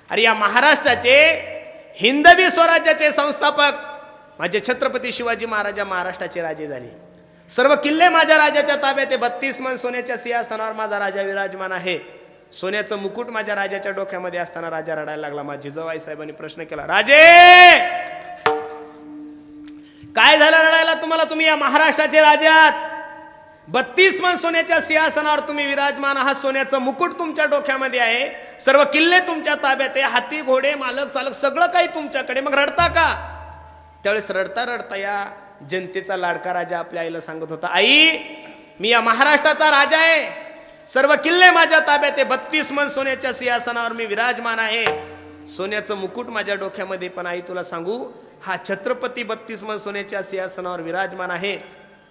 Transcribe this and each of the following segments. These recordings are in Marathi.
अरे या महाराष्ट्राचे हिंदवी स्वराज्याचे संस्थापक माझे छत्रपती शिवाजी महाराज महाराष्ट्राचे राजे झाले. सर्व किल्ले माझ्या राजाच्या ताब्यात आहे. 32 मन सोन्याच्या सिंहासनावर माझा राजा विराजमान आहे. सोन्याचं मुकुट माझ्या राजाच्या डोक्यामध्ये असताना राजा रडायला लागला. माझ्या जिजाबाई साहेबांनी प्रश्न केला, राजे काय झालं रडायला तुम्हाला? तुम्ही या महाराष्ट्राचे राजे आहात. 32 मन सोन्याच्या सिंहासनावर तुम्ही विराजमान आहात. सोन्याचं मुकुट तुमच्या डोक्यामध्ये आहे. सर्व किल्ले तुमच्या ताब्यात आहे. हाती घोडे मालक चालक सगळं काही तुमच्याकडे. मग रडता का? त्यावेळेस रडता रडता या जनतेचा लाडका राजा आपल्या आईला सांगत होता, आई मी या महाराष्ट्राचा राजा आहे. सर्व किल्ले माझ्या ताब्यात आहे. 32 मन सोन्याच्या सिंहासनावर मी विराजमान आहे. सोन्याचं मुकुट माझ्या डोक्यामध्ये. पण आई तुला सांगू, हा छत्रपती 32 मन सोन्याच्या सिंहासनावर विराजमान आहे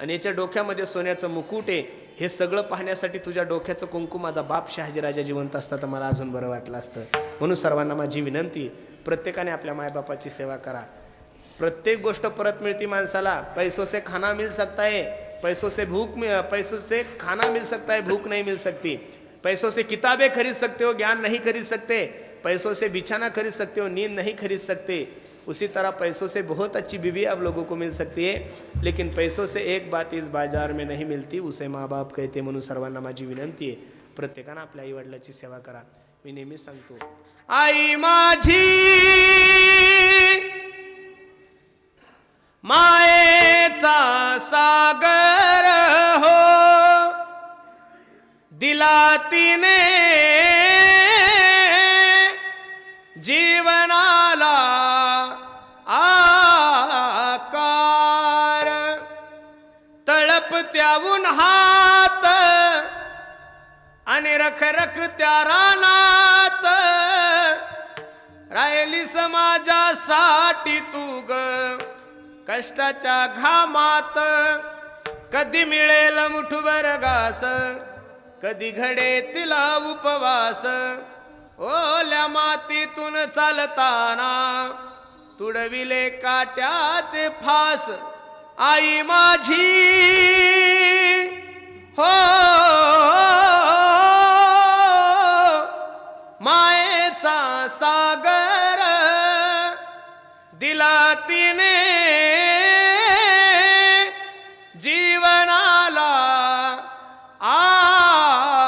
आणि याच्या डोक्यामध्ये सोन्याचं मुकुट आहे. हे सगळं पाहण्यासाठी तुझ्या डोक्याचं कुंकू माझा बाप शहाजीराजा जिवंत असता तर मला अजून बरं वाटलं असतं. म्हणून सर्वांना माझी विनंती, प्रत्येकाने आपल्या मायबापाची सेवा करा. प्रत्येक गोष्ट परत मिळती माणसाला. पैसों से खाना मिल सकता है, पैसों से खाना मिल सकता है, भूख नहीं मिल सकती. पैसों से किताबें खरीद सकते हो, ज्ञान नहीं खरीद सकते. पैसों से बिछाना खरीद सकते हो, नींद नहीं खरीद सकते. उसी तरह पैसों से बहुत अच्छी बीवी आप लोगों को मिल सकती है, लेकिन पैसों से एक बात इस बाजार में नहीं मिलती, उसे माँ बाप कहते. म्हणून सर्वांना माझी विनंती आहे, प्रत्येकानं आपल्या आई वडिलाची सेवा करा. मी नेहमीच सांगतो, आई माझी मायेचा सागर हो, दिला तिने जीवनाला आकार. तळपत्या उन्हात आणि रखरखत्या रानात राहिली समाजासाठी तू ग. कष्टाच्या घामात कधी मिळेल मुठभर घास, कधी घडे तिला उपवास. ओल्या मातीतून चालताना तुडविले काट्याचे फास. आई माझी हो मायेचा सागर, दिला तिने जीवनाला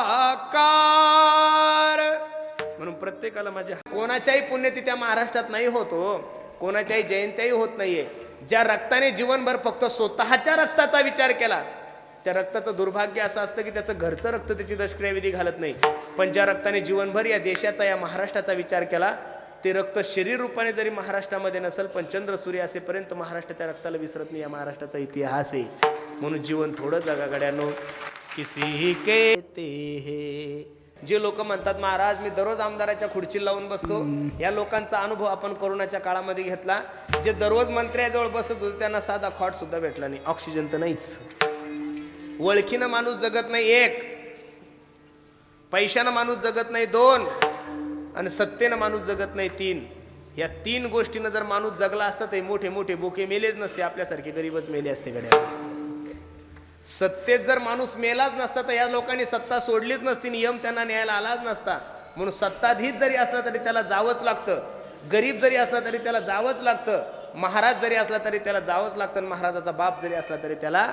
आकार. म्हणून प्रत्येकाला माझ्या कोणाच्याही पुण्यतिथ्या महाराष्ट्रात नाही होतो, कोणाच्याही जयंत्याही होत नाहीये. ज्या रक्ताने जीवनभर फक्त स्वतःच्या रक्ताचा विचार केला, त्या रक्ताचं दुर्भाग्य असं असतं की त्याचं घरचं रक्त त्याची दशक्रियाविधी घालत नाही. पण ज्या रक्ताने जीवनभर या देशाचा या महाराष्ट्राचा विचार केला, ते रक्त शरीर रूपाने जरी महाराष्ट्रामध्ये नसेल, पण चंद्र सूर्य असेपर्यंत महाराष्ट्र त्या रक्ताला विसरत नाही. या महाराष्ट्राचा इतिहास आहे. म्हणून जीवन थोडं जगा गड्यानो. किसी के ते हे जे लोक म्हणतात महाराज मी दररोज आमदाराच्या खुर्चीला लावून बसतो, या लोकांचा अनुभव आपण कोरोनाच्या काळामध्ये घेतला. जे दररोज मंत्र्याजवळ बसत होते त्यांना साधा खॉट सुद्धा भेटला नाही. ऑक्सिजन तर नाहीच. ओळखीनं माणूस जगत नाही 1, पैशानं माणूस जगत नाही 2, आणि सत्तेनं माणूस जगत नाही 3. या 3 गोष्टीनं जर माणूस जगला असता तर मोठे मोठे बोके मेलेच नसते, आपल्यासारखे गरीबच मेले असते गड्या. सत्तेत जर माणूस मेलाच नसता तर या लोकांनी सत्ता सोडलीच नसती, नियम त्यांना न्यायला आलाच नसता. म्हणून सत्ताधीश जरी असला तरी त्याला जावंच लागतं, गरीब जरी असला तरी त्याला जावंच लागतं, महाराज जरी असला तरी त्याला जावंच लागतं, महाराजाचा बाप जरी असला तरी त्याला.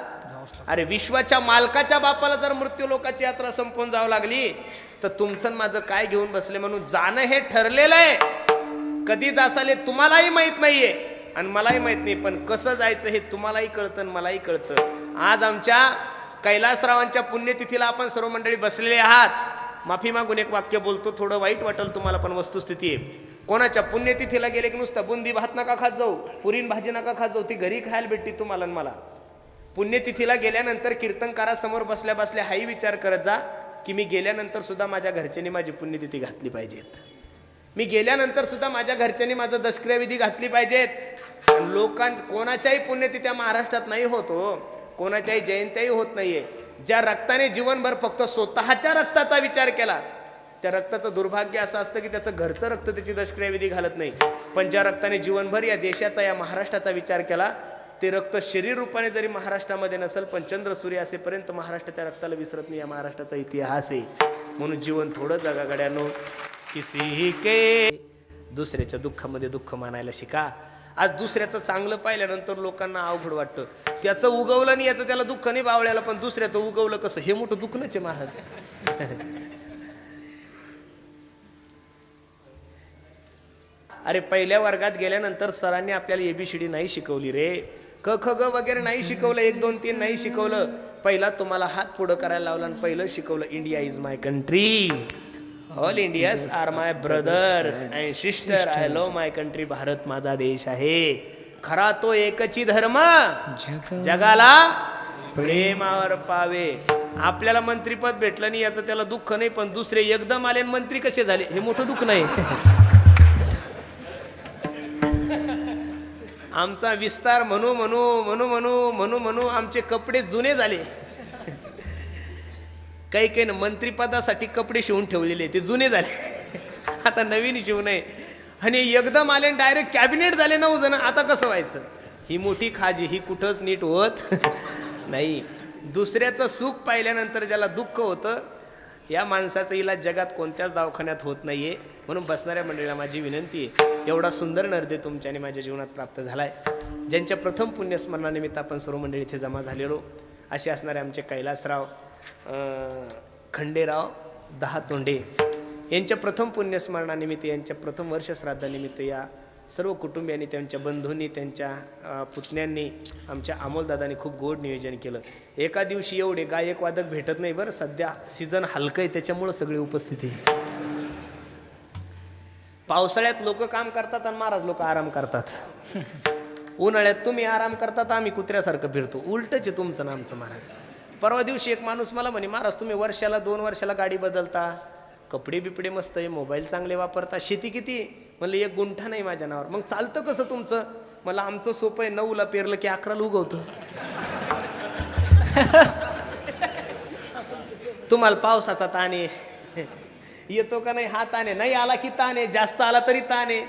अरे विश्वाच्या मालकाच्या बापाला जर मृत्यू लोकाची यात्रा संपवून जावं लागली तर तुमचं माझं काय घेऊन बसले. म्हणून जाणं हे ठरलेलं आहे. कधी जासाले तुम्हालाही माहित नाहीये आणि मलाही माहित नाही, पण कसं जायचं हे तुम्हालाही कळतं आणि मलाही कळतं. आज आमच्या कैलासरावांच्या पुण्यतिथीला आपण सर्व मंडळी बसलेले आहात. माफी मागून एक वाक्य बोलतो, थोडं वाईट वाटेल तुम्हाला, पण वस्तुस्थिती आहे. कोणाच्या पुण्यतिथीला गेले की नुसतं बुंदी भात नका खात जाऊ, पुरीन भाजी नका खात जाऊ, ती घरी खायला भेटते तुम्हाला आणि मला. पुण्यतिथीला गेल्यानंतर कीर्तनकारासमोर बसल्या बसल्या हाही विचार करत जा की मी गेल्यानंतर सुद्धा माझ्या घरच्यांनी माझी पुण्यतिथी घातली पाहिजेत. मी गेल्यानंतर सुद्धा माझ्या घरच्यांनी माझं दशक्रियाविधी घातली पाहिजेत. कोणाच्याही पुण्यतिथ्या महाराष्ट्रात नाही होतो, कोणाच्याही जयंत्याही होत नाहीये. ज्या रक्ताने जीवनभर फक्त स्वतःच्या रक्ताचा विचार केला, त्या रक्ताचं दुर्भाग्य असं असतं की त्याचं घरचं रक्त त्याची दशक्रियाविधी घालत नाही. पण ज्या रक्ताने जीवनभर या देशाचा या महाराष्ट्राचा विचार केला, ते रक्त शरीर रूपाने जरी महाराष्ट्रामध्ये नसेल, पण चंद्र सूर्य असेपर्यंत महाराष्ट्र त्या रक्ताला विसरत नाही. या महाराष्ट्राचा इतिहास आहे. म्हणून जीवन थोडं जगा गड्यानो. किसी के दुसऱ्याच्या दुःखामध्ये दुःख मानायला शिका. आज दुसऱ्याचं चांगलं पाहिल्यानंतर लोकांना अवघड वाटतं. त्याचं उगवलं नाही याचं त्याला दुःख नाही बावळ्याला, पण दुसऱ्याचं उगवलं कसं हे मोठं दुःख नच आहे महाराज. अरे पहिल्या वर्गात गेल्यानंतर सरांनी आपल्याला ABCD नाही शिकवली रे, क ख ग वगैरे नाही शिकवलं, 1 2 3 नाही शिकवलं. पहिला तुम्हाला हात पुढं करायला लावला आणि पहिलं शिकवलं India is my country, all Indians are my brothers and sister, I love my country. Bharat माझा देश आहे, खरा तो एकची धर्म जगाला प्रेमावर पावे. आपल्याला मंत्रीपद भेटलं नाही याचं त्याला दुःख नाही, पण दुसरे एकदम आले मंत्री कसे झाले हे मोठं दुःख नाही. आमचा विस्तार म्हणू म्हणू म्हणू म्हणू म्हणू म्हणू आमचे कपडे जुने झाले. काही काही ना मंत्रीपदासाठी कपडे शिवून ठेवलेले ते जुने झाले, आता नवीन शिवू नये. आणि एकदम आले डायरेक्ट कॅबिनेट झाले 9 जण, आता कसं व्हायचं. ही मोठी खाजी ही कुठंच नीट होत नाही. दुसऱ्याचं सुख पाहिल्यानंतर ज्याला दुःख होतं या माणसाचा इलाज जगात कोणत्याच दवाखान्यात होत नाहीये. म्हणून बसणाऱ्या मंडळीला माझी विनंती आहे, एवढा सुंदर नरदे तुमच्याने माझ्या जीवनात प्राप्त झालाय, ज्यांच्या प्रथम पुण्यस्मरणानिमित्त आपण सर्व मंडळी इथे जमा झालेलो. असे असणारे आमचे कैलासराव खंडेराव 10 तोंडे यांच्या प्रथम पुण्यस्मरणानिमित्त, यांच्या प्रथम वर्षश्राद्धानिमित्त या सर्व कुटुंबियांनी, त्यांच्या बंधूंनी, त्यांच्या पुतण्यांनी, आमच्या अमोलदादांनी खूप गोड नियोजन केलं. एका दिवशी एवढे गायक वादक भेटत नाही बरं, सध्या सीझन हलकं आहे त्याच्यामुळं सगळी उपस्थिती. पावसाळ्यात लोक काम करतात आणि महाराज लोक आराम करतात. उन्हाळ्यात तुम्ही आराम करतात, आम्ही कुत्र्यासारखं फिरतो. उलटच आहे तुमचं नामचं महाराज. परवा दिवशी एक माणूस मला म्हणे, महाराज तुम्ही वर्षाला 2 वर्षाला गाडी बदलता, कपडे बिपडे मस्त आहे, मोबाईल चांगले वापरता, शेती किती? म्हणलं 1 गुंठा नाही माझ्या नावावर. मग चालतं कसं तुमचं? मला आमचं सोपं आहे, 9ला पेरलं की 11ला उगवतं. तुम्हाला पावसाचा ताण आहे, येतो का नाही हा ताण आहे, नाही आला की ताण आहे, जास्त आला तरी ताण आहे.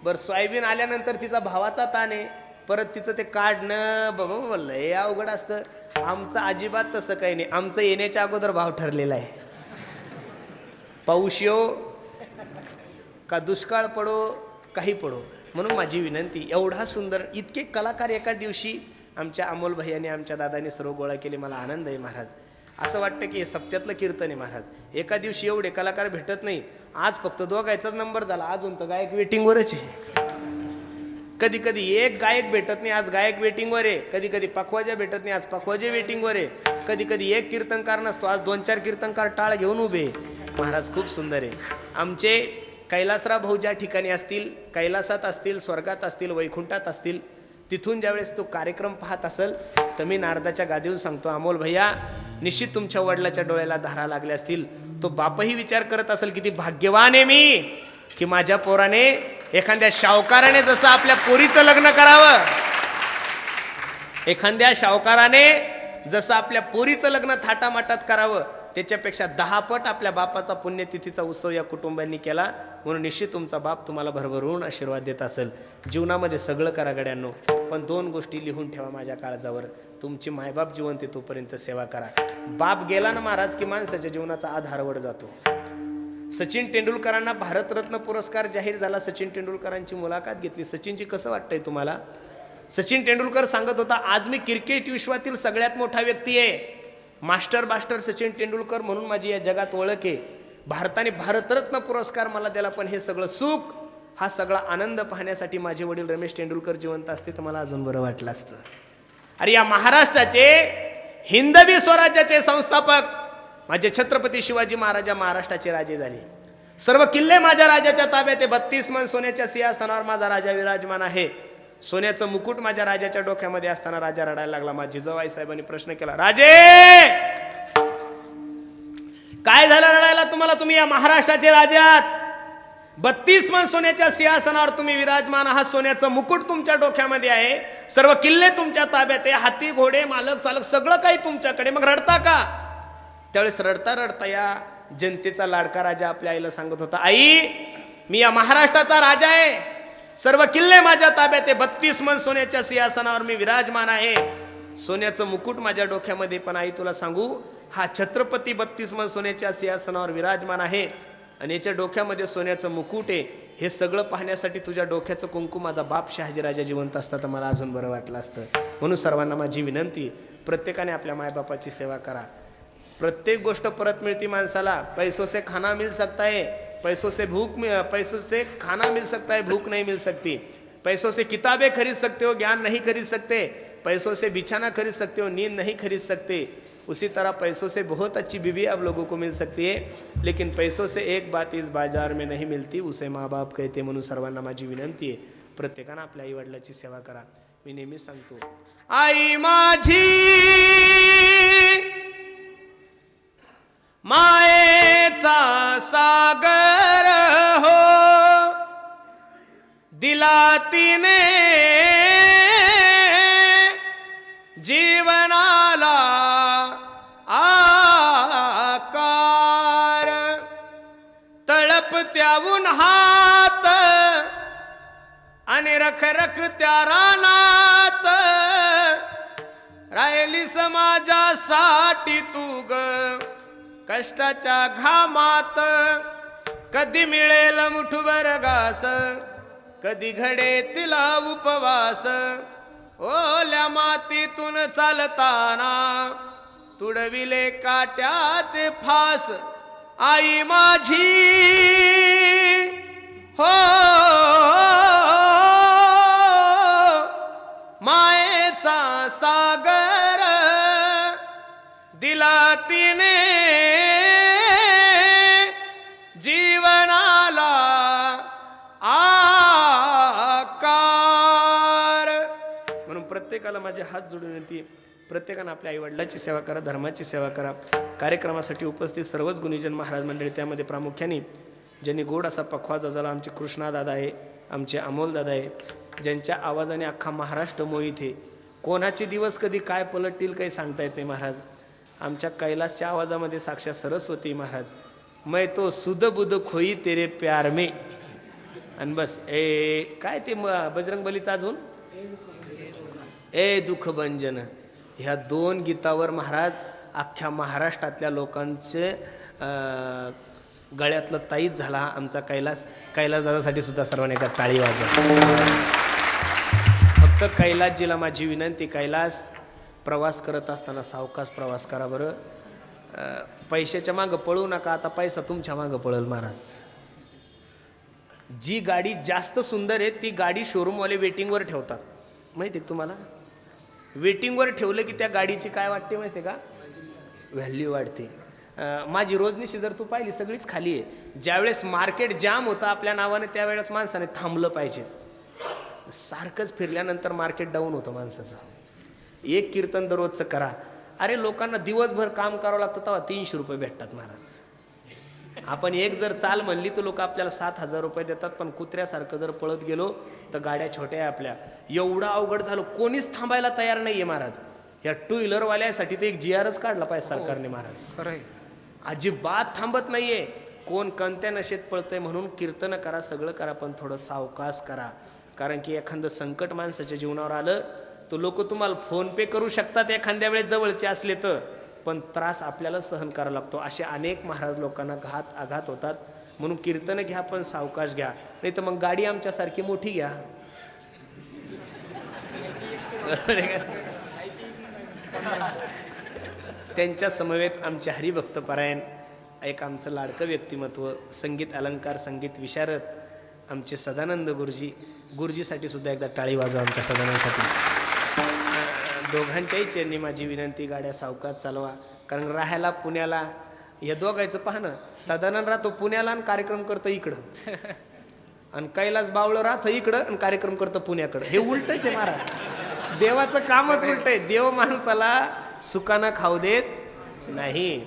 बरं सोयाबीन आल्यानंतर तिचा भावाचा ताण आहे, परत तिचं ते काढणं बाबा लय अवघड असतं. आमचं अजिबात तसं काही नाही, आमचं येण्याच्या अगोदर भाव ठरलेला आहे. पाऊस येऊ का दुष्काळ पडो काही पडो. म्हणून माझी विनंती, एवढा सुंदर इतके कलाकार एका दिवशी आमच्या अमोल भैयाने आमच्या दादाने सर्व गोळा केले. मला आनंद आहे महाराज. असं वाटतं की हे सप्त्यातलं कीर्तन आहे महाराज. एका दिवशी एवढे कलाकार भेटत नाही. आज फक्त दोघांचाच नंबर झाला, अजून तर गायक वेटिंगवरच आहे. कधी कधी एक गायक भेटत नाही, आज गायक वेटिंगवर आहे. कधी कधी पखवाजा भेटत नाही, आज पखवाजे वेटिंगवर आहे. कधी कधी एक कीर्तनकार नसतो, आज 2-4 कीर्तनकार टाळ घेऊन उभे. महाराज खूप सुंदर आहे. आमचे कैलासराव भाऊ ज्या ठिकाणी असतील, कैलासात असतील, स्वर्गात असतील, वैकुंठात असतील, तिथून ज्यावेळेस तो कार्यक्रम पाहत असेल तर मी नारदाच्या गादीवर सांगतो, अमोल भैया निश्चित तुमच्या वडिलाच्या डोळ्याला धारा लागल्या असतील. तो बापही विचार करत असेल किती भाग्यवान आहे मी की माझ्या पोराने एखाद्या शावकाराने जसं आपल्या पोरीचं लग्न करावं, एखाद्या शावकाराने जसं आपल्या पोरीचं लग्न थाटामाटात करावं, त्याच्यापेक्षा 10 पट आपल्या बापाचा पुण्यतिथीचा उत्सव या कुटुंबांनी केला. म्हणून निश्चित तुमचा बाप तुम्हाला भरभरून आशीर्वाद देत असेल. जीवनामध्ये सगळं करा गड्यांनो, पण 2 गोष्टी लिहून ठेवा माझ्या काळजावर. तुमची मायबाप जिवंत आहे तोपर्यंत सेवा करा. बाप गेला ना महाराज की माणसाच्या जीवनाचा आधारवड जातो. सचिन तेंडुलकरांना भारतरत्न पुरस्कार जाहीर झाला. सचिन तेंडुलकरांची मुलाखत घेतली. सचिनजी कसं वाटतंय तुम्हाला? सचिन तेंडुलकर सांगत होता, आज मी क्रिकेट विश्वातील सगळ्यात मोठा व्यक्ती आहे. मास्टर सचिन तेंडुलकर म्हणून माझी या जगात ओळख आहे. भारताने भारतरत्न पुरस्कार मला दिला, पण हे सगळं सुख, हा सगळा आनंद पाहण्यासाठी माझे वडील रमेश तेंडुलकर जिवंत असते तर मला अजून बरं वाटलं असतं. अरे या महाराष्ट्राचे हिंदवी स्वराज्याचे संस्थापक माझे छत्रपती शिवाजी महाराज महाराष्ट्राचे राजे झाले. सर्व किल्ले माझ्या राजाच्या ताब्यात आहे. 32 मन सोन्याच्या सिंहासनावर माझा राजा विराजमान आहे. सोन्याचं मुकुट माझ्या राजाच्या डोक्यामध्ये असताना राजा रडायला लागला. माझी जिजाबाई साहेबांनी प्रश्न केला, राजे काय झालं रडायला तुम्हाला? तुम्ही या महाराष्ट्राचे राजे आहात. 32 मन सोन्याच्या सिंहासनावर तुम्ही विराजमान आहात. सोन्याचं मुकुट तुमच्या डोक्यामध्ये आहे. सर्व किल्ले तुमच्या ताब्यात आहे. हाती घोडे मालक चालक सगळं काही तुमच्याकडे. मग रडता का? त्यावेळेस रडता रडता या जनतेचा लाडका राजा आपल्या आईला सांगत होता, आई मी या महाराष्ट्राचा राजा आहे. सर्व किल्ले माझ्या ताब्यात आहे. 32 मन सोन्याच्या सिंहासनावर मी विराजमान आहे. सोन्याचं मुकुट माझ्या डोक्यामध्ये. पण आई तुला सांगू, हा छत्रपती 32 मन सोन्याच्या सिंहासनावर विराजमान आहे आणि याच्या डोक्यामध्ये सोन्याचं मुकुट आहे. हे सगळं पाहण्यासाठी तुझ्या डोक्याचं कुंकू माझा बाप शहाजीराजा जिवंत असता तर मला अजून बरं वाटलं असतं. म्हणून सर्वांना माझी विनंती, प्रत्येकाने आपल्या मायबापाची सेवा करा. प्रत्येक गोष्ट परत मिळती माणसाला. पैसों से खाना मिल सकता है, पैसों से खाना मिल सकता है, भूख नहीं मिल सकती. पैसों से किताबें खरीद सकते हो, ज्ञान नहीं खरीद सकते. पैसों से बिछाना खरीद सकते हो, नींद नहीं खरीद सकते. उसी तरह पैसों से बहुत अच्छी बीवी आप लोगों को मिल सकती है, लेकिन पैसों से एक बात इस बाजार में नहीं मिलती, उसे माँ बाप कहते. म्हणून सर्वांना माझी विनंती आहे, प्रत्येकानं आपल्या आई वडिलाची सेवा करा. मी नेहमी सांगतो, आई माझी मायेचा सागर हो, दिला तिने जीवनाला आकार. तळपत्या उन्हात आणि रखरखत्या रानात, राहिली समाजासाठी तू ग कष्टाच्या घामात. कधी मिळेल मुठभर घास, कधी घडे तिला उपवास. ओल्या मातीतून चालताना तुडविले काट्याचे फास. आई माझी हो मायेचा सागर, दिला तिने जीवनाला आकार. म्हणून प्रत्येकाला माझे हात जोडून विनंती, प्रत्येकानं आपल्या आईवडिलाची सेवा करा, धर्माची सेवा करा. कार्यक्रमासाठी उपस्थित सर्वच गुणीजन महाराज मंडळी, त्यामध्ये प्रामुख्याने ज्यांनी गोड असा पखवा जाजवला, आमचे कृष्णादादा आहे, आमचे अमोलदादा आहे, ज्यांच्या आवाजाने अख्खा महाराष्ट्र मोहित आहे. कोणाचे दिवस कधी काय पलटतील काही सांगता येत नाही महाराज. आमच्या कैलासच्या आवाजामध्ये साक्षात सरस्वती महाराज. मैं तो सुध बुध खोई तेरे प्यार में. आणि बस ए काय ते बजरंग बलीचा अजून ए दुःख भंजन, ह्या 2 गीतावर महाराज अख्ख्या महाराष्ट्रातल्या लोकांचे गळ्यातलं ताईत झाला आमचा कैलास. दादासाठी सुद्धा सर्वांनी एकदा टाळी वाजवा. फक्त कैलासजीला माझी विनंती, कैलास प्रवास करत असताना सावकाश प्रवास करा बरं. पैशाच्या मागं पळू नका, आता पैसा तुमच्या मागं पळल महाराज. जी गाडी जास्त सुंदर आहे ती गाडी शोरूमवाले वेटिंगवर ठेवतात, माहिती आहे तुम्हाला. वेटिंगवर ठेवलं की त्या गाडीची काय वाटते माहिती आहे का, व्हॅल्यू वाढते. माझी रोजनीशी जर तू पाहिली सगळीच खाली आहे. ज्यावेळेस मार्केट जाम होतं आपल्या नावाने त्यावेळेस माणसाने थांबलं पाहिजे. सारखंच फिरल्यानंतर मार्केट डाऊन होतं माणसाचं. एक कीर्तन दररोजचं करा. अरे लोकांना दिवसभर काम करावं लागतं तेव्हा 300 रुपये भेटतात महाराज. आपण एक जर चाल म्हणली तर लोक आपल्याला 7,000 रुपये देतात, पण कुत्र्यासारखं जर पळत गेलो तर गाड्या छोट्या आहे आपल्या. एवढं अवघड झालं, कोणीच थांबायला तयार नाहीये महाराज. या 2 व्हीलरवाल्यासाठी तर एक GRच काढला पाहिजे सरकारने महाराज. अजिबात थांबत नाहीये. कोण कोणत्या नशेत पळतंय. म्हणून कीर्तन करा, सगळं करा, पण थोडं सावकाश करा. कारण की एखादं संकट माणसाच्या जीवनावर आलं तर लोक तुम्हाला फोन पे करू शकतात एखाद्या वेळेस जवळचे असले तर, पण त्रास आपल्याला सहन करावा लागतो. असे अनेक महाराज लोकांना आघात होतात. म्हणून कीर्तन घ्या पण सावकाश घ्या, नाही तर मग गाडी आमच्यासारखी मोठी घ्या. त्यांच्या समवेत आमचे हरिभक्त परायण एक आमचं लाडकं व्यक्तिमत्व, संगीत अलंकार, संगीत विशारद आमचे सदानंद गुरुजीसाठी सुद्धा एकदा टाळी वाजवा आमच्या सदानंदसाठी. दोघांच्याही चरणी माझी विनंती, गाड्या सावकाश चालवा. कारण राहायला पुण्याला, या दोघांचं पाहणं, सदानंद राहतो पुण्याला आणि कार्यक्रम करतो इकडं, आणि कैलास बावळं राहतं इकडं आणि कार्यक्रम करतं पुण्याकडं. हे उलटच आहे महाराज. देवाचं कामच उलट आहे. देव माणसाला सुखानं खाऊ देत नाही.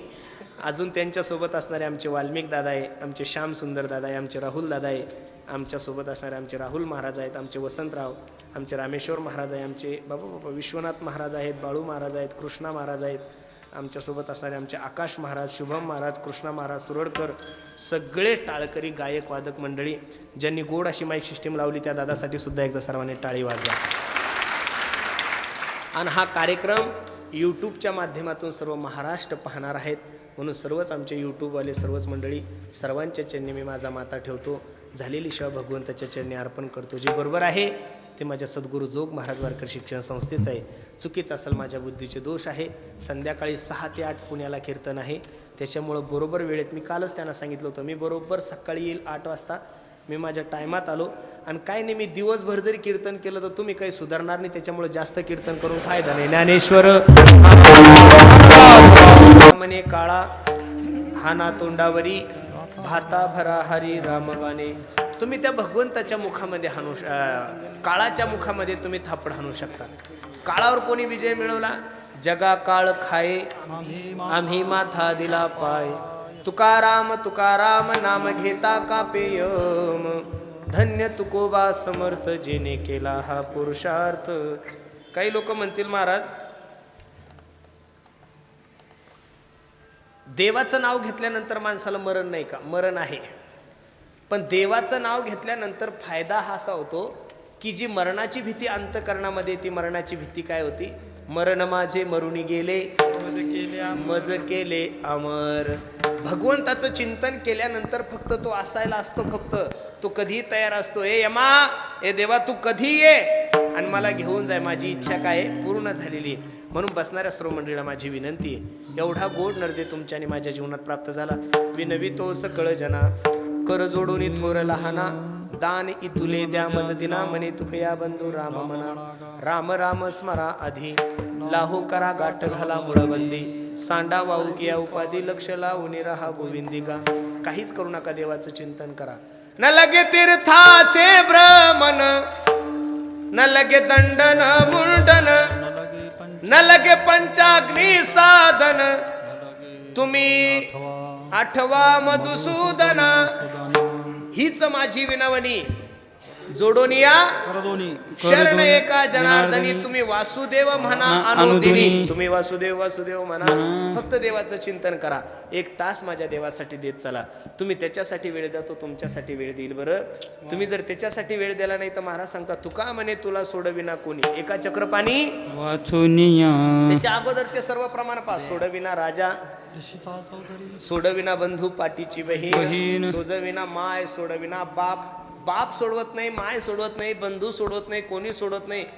अजून त्यांच्यासोबत असणारे आमचे वाल्मिक दादा आहे, आमचे श्याम सुंदर दादा आहे, आमचे राहुल दादा आहे, आमच्यासोबत असणारे आमचे राहुल महाराज आहेत, आमचे वसंतराव, आमचे रामेश्वर महाराज आहे, आमचे बाबा विश्वनाथ महाराज आहेत, बाळू महाराज आहेत, कृष्णा महाराज आहेत, आमच्यासोबत असणारे आमचे आकाश महाराज, शुभम महाराज, कृष्णा महाराज, सुरडकर, सगळे टाळकरी गायक वादक मंडळी ज्यांनी गोड अशी माईक सिस्टीम लावली त्या दादासाठी सुद्धा एकदा सर्वांनी टाळी वाजवा. आणि हा कार्यक्रम यूट्यूबच्या माध्यमातून सर्व महाराष्ट्र पाहणार आहेत. म्हणून सर्वच आमचे यूट्यूबवाले सर्वच मंडळी सर्वांच्या चरणी मी माझा माता ठेवतो. झालेली सेवा भगवंताच्या चरणी अर्पण करतो. जे बरोबर आहे ते माझ्या सद्गुरू जोग महाराज वारकर शिक्षण संस्थेचं आहे. चुकीचं असेल माझ्या बुद्धीचे दोष आहे. संध्याकाळी 6 ते 8 पुण्याला कीर्तन आहे. त्याच्यामुळं बरोबर वेळेत, मी कालच त्यांना सांगितलं होतं, मी बरोबर सकाळी येईल 8 वाजता. मी माझ्या टायमात आलो. आणि काय नाही, मी दिवसभर जरी कीर्तन केलं तर तुम्ही काही सुधारणार नाही. त्याच्यामुळे जास्त कीर्तन करून फायदा नाही. ज्ञानेश्वर म्हणे काळा हा ना तोंडावरी भाता भरा हरी रामवाने. तुम्ही त्या भगवंताच्या मुखामध्ये हाणू काळाच्या मुखामध्ये तुम्ही थापड हाणू शकता. काळावर कोणी विजय मिळवला? जगा काळ खाये आम्ही माथा दिला पाय. तुकाराम तुकाराम नाम घेता का पेयम. धन्य तुकोबा समर्थ जेने केला हा पुरुषार्थ. काही लोक म्हणतील महाराज देवाचं नाव घेतल्यानंतर माणसाला मरण नाही का? मरण आहे, पण देवाचं नाव घेतल्यानंतर फायदा हा असा होतो की जी मरणाची भीती अंतकरणामध्ये, ती मरणाची भीती काय होती? मरण माझे मरुनी गेले मज केले अमर. भगवंताचं चिंतन केल्यानंतर फक्त तो असायला असतो, फक्त तो कधीही तयार असतो. ए यमा, ए देवा, तू कधी ये आणि मला घेऊन जाय, माझी इच्छा काय पूर्ण झालेली. म्हणून बसणाऱ्या सर्व मंडळीला माझी विनंती आहे, एवढा गोड नर्दे तुमच्याने माझ्या जीवनात प्राप्त झाला. विनवी तो सकळ जना कर जोडून थोर लहाना. दान इतुले द्या मजदिना म्हणे तुकया बंधू राम म्हणा. राम राम स्मरा आधी लाहो करा गाठ घाला मुळबंदी. सांडा वाहू किया उपाधी लक्ष लावून राहा गोविंदिका. काहीच करू नका, देवाचं चिंतन करा. न लगे तीर्थाचे भ्रमण, न लगे दंडन मुंडन, न लगे पंचाग्नी साधन. तुम्ही आठवा मधुसूदन. हीच माझी विनवणी जोडून या शरण एका जनार्दनी. तुम्ही वासुदेव म्हणा अनुदिनी. तुम्ही वासुदेव वासुदेव म्हणा. फक्त देवाचं चिंतन करा. 1 तास माझ्या देवासाठी देत चला. तुम्ही त्याच्यासाठी वेळ द्या, तो तुमच्यासाठी वेळ देईल. बरं, तुम्ही जर त्याच्यासाठी वेळ दिला नाही तर महाराज सांगता तुका म्हणे तुला सोडविना कोणी. एका चक्रपाणी त्याच्या अगोदरचे सर्व प्रमाण पहा. सोडविना राजा, सोडविना बंधू पाठीची बहीण, सोजविना माय, सोडविना बाप. बाप सोडवत नाही, माय सोडवत नाही, बंधू सोडवत नाही, कोणी सोडवत नाही.